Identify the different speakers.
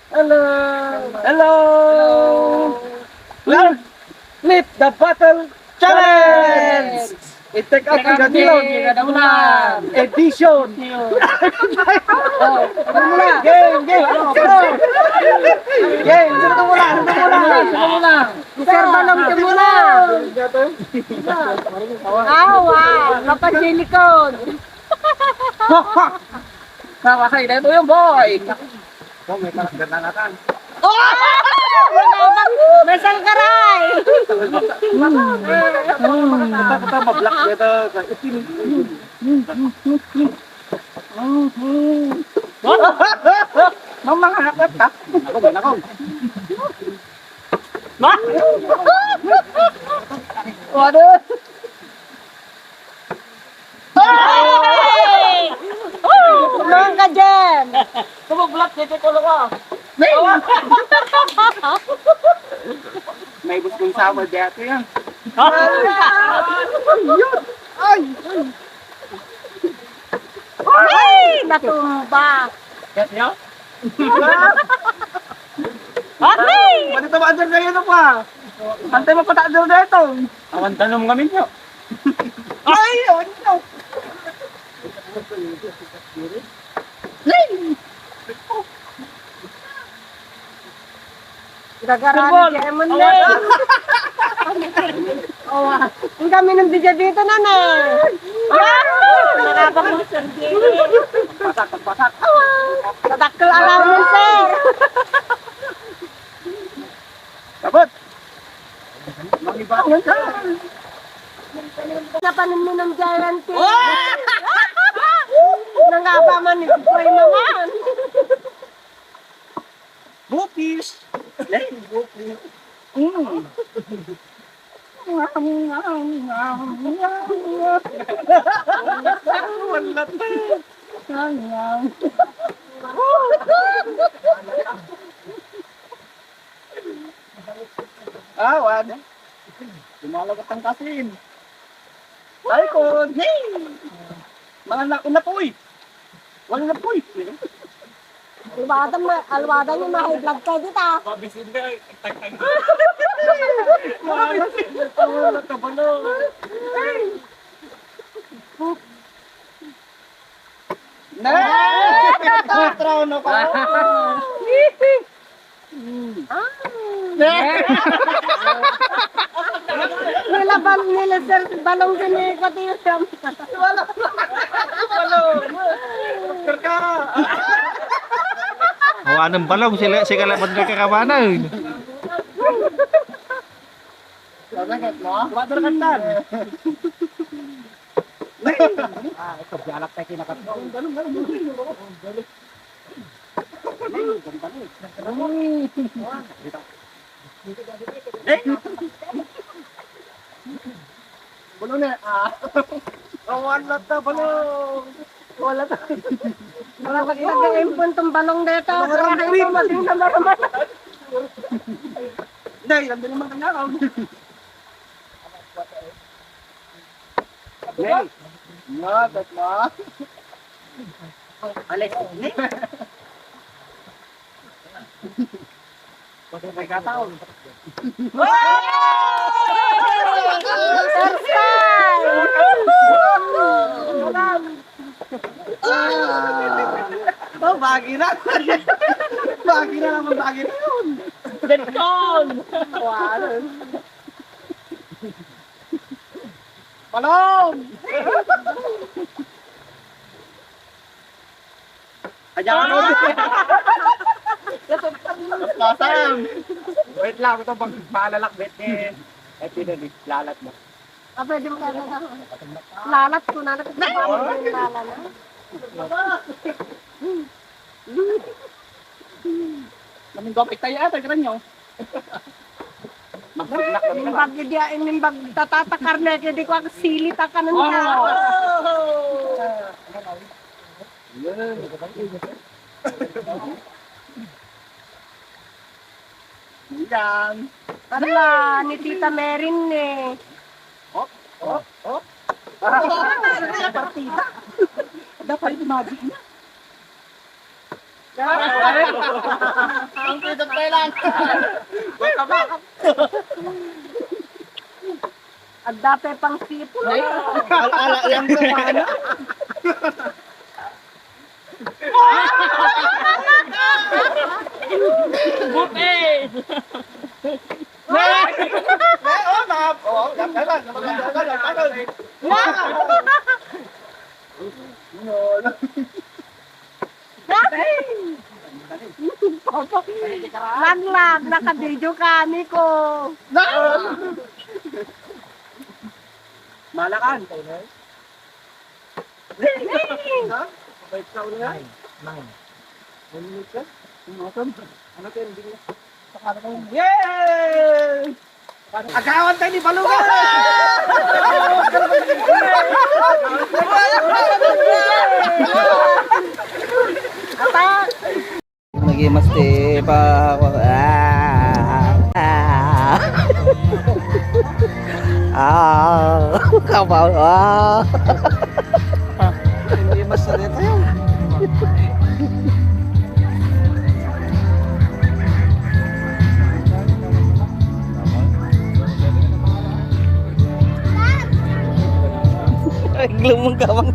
Speaker 1: Hello! Hello! Let's meet the battle challenge! I-take up the Dilon edition! Game! Game! Sino muna?
Speaker 2: Sir Balong muna. Wow! Kapag-silikon.
Speaker 1: Nakakay na ito yung boy! May karakter na natin.
Speaker 2: May sangkaray.
Speaker 1: Kita mablock dito. Mamang hanap ka. Ako. Waduh.
Speaker 2: Tulungan ka dyan.
Speaker 1: Tumablock dito ko ka. May gusto kong sama dito yan.
Speaker 2: Ay! Natumba.
Speaker 1: Yes, yo?
Speaker 2: Ay!
Speaker 1: Pwede tamaan kayo na pa. Antay mo pataadol na ito. Awan tanong kami nyo. Ay! Awan nyo.
Speaker 2: Gagaran ni Emon na. Ang kami ng DJ dito na na. Narabak mo sir.
Speaker 1: Pasak.
Speaker 2: Tatakal alam mo sir.
Speaker 1: Sabot. Mangibangan ka.
Speaker 2: Napanin mo ng giant tea. Nangaba man ni Boy naman.
Speaker 1: Bukis. Bukis. Wala Awan. Lumalagat ang kasin. Talikod. Hey! Mga napoy. Wala napoy.
Speaker 2: Alwada niyo ma-high blood kayo dito.
Speaker 1: Pabisin na. Wala ka ba no? Patraw na ka.
Speaker 2: Nilaban nila sir balong sinikot yun.
Speaker 1: Wala. Ka.
Speaker 3: Anong balong sila kalapad na kakabanan.
Speaker 1: Lalagat mo? Water kantan. Ito bialak tayo kinakat. Ganun. Bulong na. Wala ta balong. Wala ta.
Speaker 2: Wala pagkagayin po itong balong dito. Kaya ito maging naman.
Speaker 1: Hindi, nandun naman kanya ka. Nay. Nagat mo. Alis. Nay. Kasi may kataon.
Speaker 2: Sarsay!
Speaker 1: Oh, bagi na. Bagi na naman, bagi na yun. Deadcon! Palong! Ayan mo. Pasang! Wait lang, ito pag maalalakbet eh. Eh, pinalit, lalat mo.
Speaker 2: Pwede mo kaya lalat ko na nagkakabalan yung lalat na.
Speaker 1: Naming gopik tayo ata, kira nyo. Magsignak kami na.
Speaker 2: Nimbag yun yan, nimbag tatatakar na yun, di ko ang silit ka nun na.
Speaker 1: Yan.
Speaker 2: Ala, ni Tita Merin eh.
Speaker 1: Partida. Dapat magic na. Ang pitot pa lang.
Speaker 2: Ang dati pang sipon.
Speaker 1: Ala lang ko paano?
Speaker 2: Laglag, nakabidyo ka, Nico.
Speaker 1: Malakan. Yay! Agawan tayo ni Balugan!
Speaker 4: Lagi mesti pak kau mau
Speaker 1: Hindi masarap tayo.
Speaker 4: belum kawan